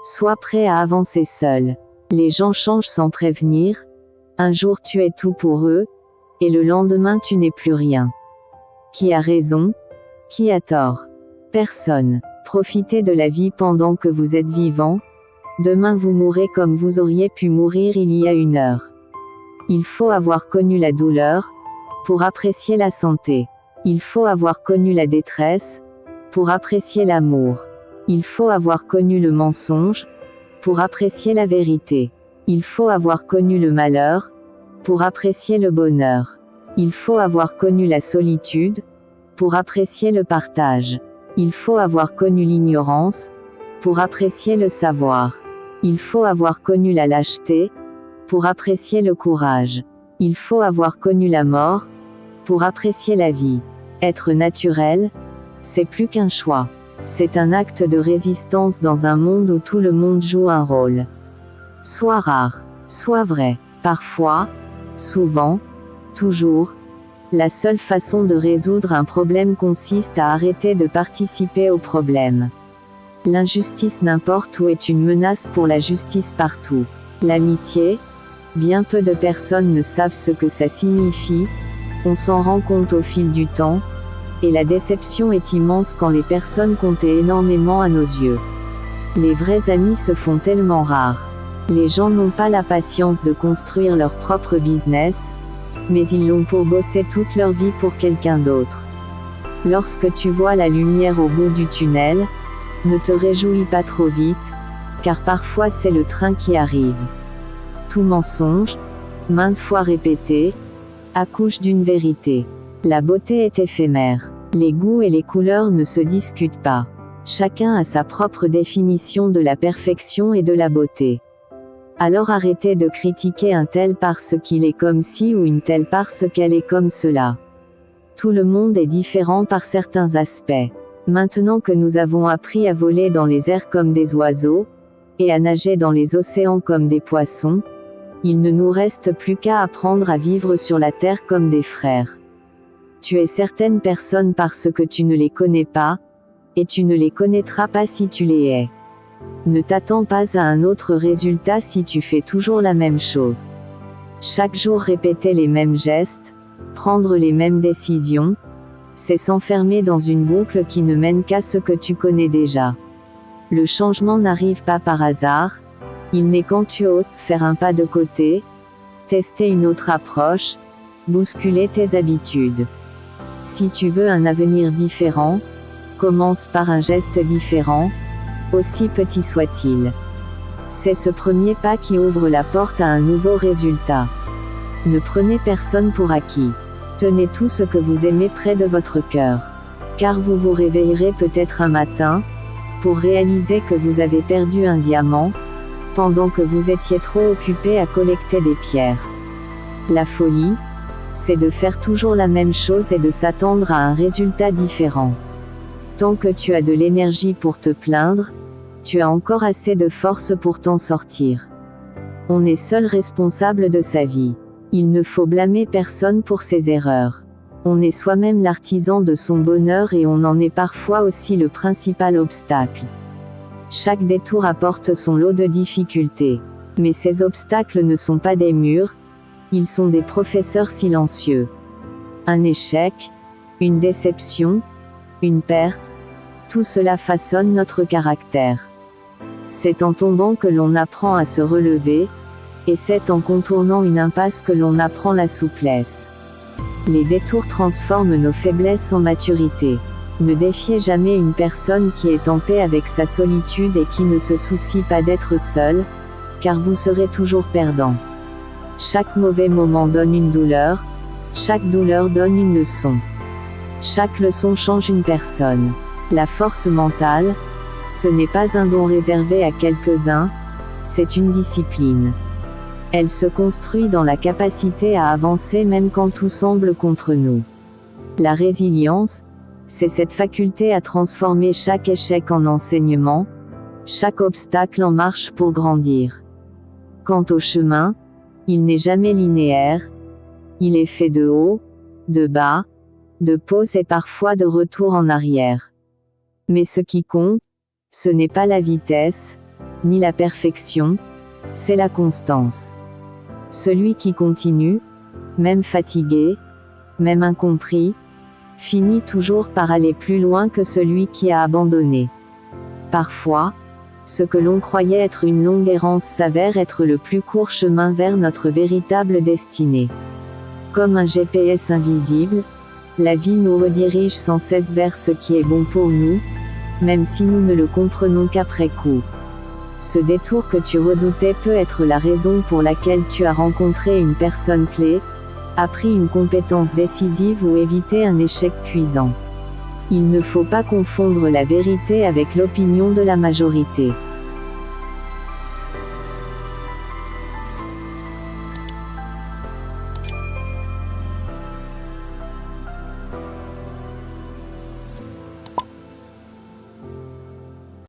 Sois prêt à avancer seul. Les gens changent sans prévenir. Un jour tu es tout pour eux, et le lendemain tu n'es plus rien. Qui a raison? Qui a tort? Personne. Profitez de la vie pendant que vous êtes vivant. Demain vous mourrez comme vous auriez pu mourir il y a 1 heure. Il faut avoir connu la douleur, pour apprécier la santé. Il faut avoir connu la détresse, pour apprécier l'amour. Il faut avoir connu le mensonge, pour apprécier la vérité. Il faut avoir connu le malheur, pour apprécier le bonheur. Il faut avoir connu la solitude, pour apprécier le partage. Il faut avoir connu l'ignorance, pour apprécier le savoir. Il faut avoir connu la lâcheté, pour apprécier le courage. Il faut avoir connu la mort, pour apprécier la vie. Être naturel, c'est plus qu'un choix. C'est un acte de résistance dans un monde où tout le monde joue un rôle. Sois rare, sois vrai. Parfois, souvent, toujours. La seule façon de résoudre un problème consiste à arrêter de participer au problème. L'injustice n'importe où est une menace pour la justice partout. L'amitié, bien peu de personnes ne savent ce que ça signifie, on s'en rend compte au fil du temps, et la déception est immense quand les personnes comptaient énormément à nos yeux. Les vrais amis se font tellement rares. Les gens n'ont pas la patience de construire leur propre business, mais ils l'ont pour bosser toute leur vie pour quelqu'un d'autre. Lorsque tu vois la lumière au bout du tunnel, ne te réjouis pas trop vite, car parfois c'est le train qui arrive. Tout mensonge, maintes fois répété, accouche d'une vérité. La beauté est éphémère. Les goûts et les couleurs ne se discutent pas. Chacun a sa propre définition de la perfection et de la beauté. Alors arrêtez de critiquer un tel parce qu'il est comme ci ou une telle parce qu'elle est comme cela. Tout le monde est différent par certains aspects. Maintenant que nous avons appris à voler dans les airs comme des oiseaux, et à nager dans les océans comme des poissons, il ne nous reste plus qu'à apprendre à vivre sur la terre comme des frères. Tu es certaines personnes parce que tu ne les connais pas, et tu ne les connaîtras pas si tu les hais. Ne t'attends pas à un autre résultat si tu fais toujours la même chose. Chaque jour répéter les mêmes gestes, prendre les mêmes décisions, c'est s'enfermer dans une boucle qui ne mène qu'à ce que tu connais déjà. Le changement n'arrive pas par hasard, il n'est quand tu oses faire un pas de côté, tester une autre approche, bousculer tes habitudes. Si tu veux un avenir différent, commence par un geste différent, aussi petit soit-il. C'est ce premier pas qui ouvre la porte à un nouveau résultat. Ne prenez personne pour acquis. Tenez tout ce que vous aimez près de votre cœur. Car vous vous réveillerez peut-être un matin, pour réaliser que vous avez perdu un diamant, pendant que vous étiez trop occupé à collecter des pierres. La folie, c'est de faire toujours la même chose et de s'attendre à un résultat différent. Tant que tu as de l'énergie pour te plaindre, tu as encore assez de force pour t'en sortir. On est seul responsable de sa vie. Il ne faut blâmer personne pour ses erreurs. On est soi-même l'artisan de son bonheur et on en est parfois aussi le principal obstacle. Chaque détour apporte son lot de difficultés. Mais ces obstacles ne sont pas des murs, ils sont des professeurs silencieux. Un échec, une déception, une perte, tout cela façonne notre caractère. C'est en tombant que l'on apprend à se relever, et c'est en contournant une impasse que l'on apprend la souplesse. Les détours transforment nos faiblesses en maturité. Ne défiez jamais une personne qui est en paix avec sa solitude et qui ne se soucie pas d'être seule, car vous serez toujours perdant. Chaque mauvais moment donne une douleur, chaque douleur donne une leçon. Chaque leçon change une personne. La force mentale, ce n'est pas un don réservé à quelques-uns, c'est une discipline. Elle se construit dans la capacité à avancer même quand tout semble contre nous. La résilience, c'est cette faculté à transformer chaque échec en enseignement, chaque obstacle en marche pour grandir. Quant au chemin, il n'est jamais linéaire, il est fait de haut, de bas, de pause et parfois de retour en arrière. Mais ce qui compte, ce n'est pas la vitesse, ni la perfection, c'est la constance. Celui qui continue, même fatigué, même incompris, finit toujours par aller plus loin que celui qui a abandonné. Parfois, ce que l'on croyait être une longue errance s'avère être le plus court chemin vers notre véritable destinée. Comme un GPS invisible, la vie nous redirige sans cesse vers ce qui est bon pour nous, même si nous ne le comprenons qu'après coup. Ce détour que tu redoutais peut être la raison pour laquelle tu as rencontré une personne clé, appris une compétence décisive ou évité un échec cuisant. Il ne faut pas confondre la vérité avec l'opinion de la majorité.